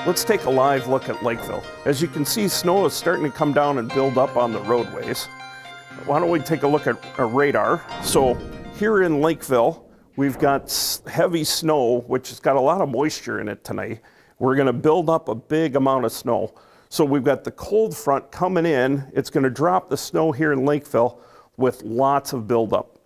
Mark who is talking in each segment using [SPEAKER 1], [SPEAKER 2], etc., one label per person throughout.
[SPEAKER 1] Let's take a live look at Lakeville. As you can see, snow is starting to come down and build up on the roadways. Why don't we take a look at a radar? So here in Lakeville, we've got heavy snow, which has got a lot of moisture in it tonight. We're going to build up a big amount of snow. So we've got the cold front coming in. It's going to drop the snow here in Lakeville with lots of buildup.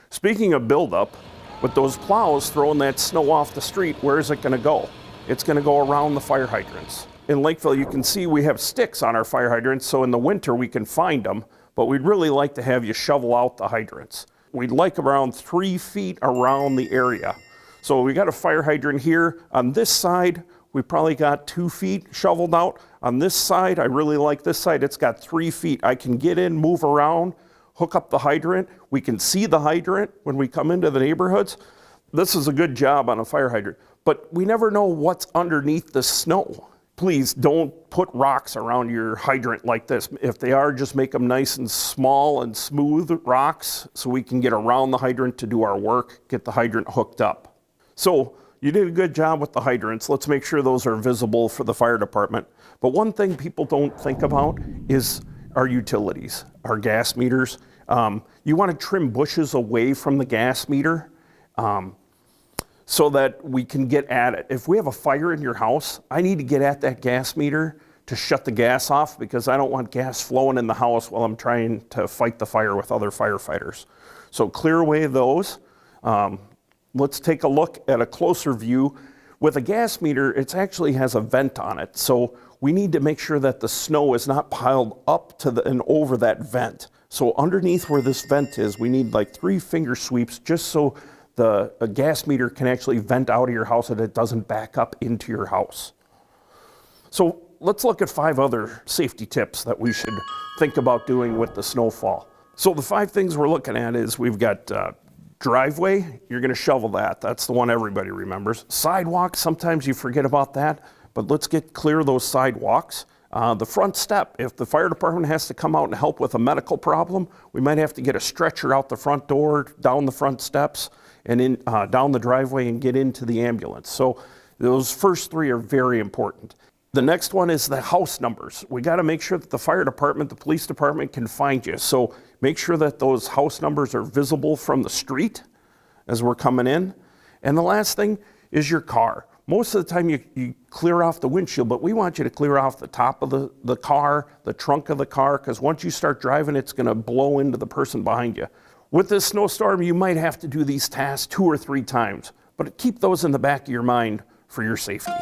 [SPEAKER 1] Speaking of buildup, with those plows throwing that snow off the street, where is it going to go? It's going to go around the fire hydrants. In Lakeville, you can see we have sticks on our fire hydrants, so in the winter we can find them, but we'd really like to have you shovel out the hydrants. We'd like around 3 feet around the area. So we got a fire hydrant here. On this side, we probably got 2 feet shoveled out. On this side, I really like this side, it's got 3 feet. I can get in, move around, hook up the hydrant. We can see the hydrant when we come into the neighborhoods. This is a good job on a fire hydrant, but we never know what's underneath the snow. Please don't put rocks around your hydrant like this. If they are, just make them nice and small and smooth rocks so we can get around the hydrant to do our work, get the hydrant hooked up. So you did a good job with the hydrants. Let's make sure those are visible for the fire department. But one thing people don't think about is our utilities, our gas meters. You want to trim bushes away from the gas meter so that we can get at it. If we have a fire in your house, I need to get at that gas meter to shut the gas off because I don't want gas flowing in the house while I'm trying to fight the fire with other firefighters. So clear away those. Let's take a look at a closer view. With a gas meter, it actually has a vent on it. So we need to make sure that the snow is not piled up to and over that vent. So underneath where this vent is, we need like 3 finger sweeps just so the gas meter can actually vent out of your house and it doesn't back up into your house. So let's look at 5 other safety tips that we should think about doing with the snowfall. So the 5 things we're looking at is we've got driveway, you're going to shovel that. That's the one everybody remembers. Sidewalks, sometimes you forget about that, but let's get clear of those sidewalks. The front step, if the fire department has to come out and help with a medical problem, we might have to get a stretcher out the front door, down the front steps, and in down the driveway and get into the ambulance. So those first 3 are very important. The next one is the house numbers. We got to make sure that the fire department, the police department can find you. So make sure that those house numbers are visible from the street as we're coming in. And the last thing is your car. Most of the time you clear off the windshield, but we want you to clear off the top of the car, the trunk of the car, because once you start driving, it's going to blow into the person behind you. With this snowstorm, you might have to do these tasks 2 or 3 times, but keep those in the back of your mind for your safety.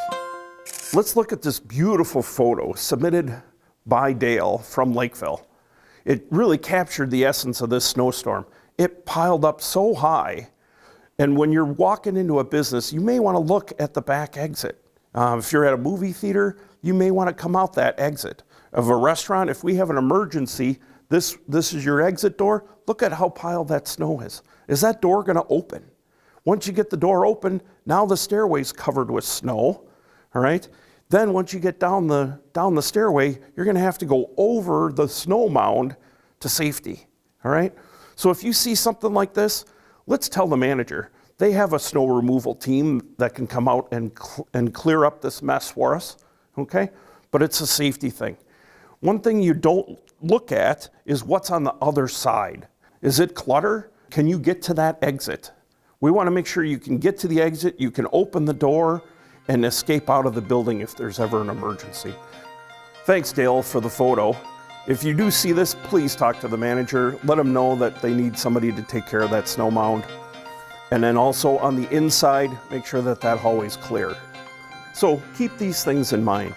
[SPEAKER 1] Let's look at this beautiful photo submitted by Dale from Lakeville. It really captured the essence of this snowstorm. It piled up so high, and when you're walking into a business, you may want to look at the back exit. If you're at a movie theater, you may want to come out that exit. Of a restaurant, if we have an emergency, this is your exit door. Look at how piled that snow is. Is that door going to open? Once you get the door open, now the stairway's covered with snow, all right? Then once you get down the stairway, you're going to have to go over the snow mound to safety, all right? So if you see something like this, let's tell the manager. They have a snow removal team that can come out and clear up this mess for us, okay? But it's a safety thing. One thing you don't look at is what's on the other side. Is it clutter? Can you get to that exit? We want to make sure you can get to the exit, you can open the door, and escape out of the building if there's ever an emergency. Thanks, Dale, for the photo. If you do see this, please talk to the manager. Let them know that they need somebody to take care of that snow mound. And then also on the inside, make sure that that hallway's clear. So keep these things in mind.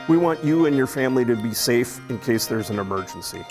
[SPEAKER 1] We want you and your family to be safe in case there's an emergency.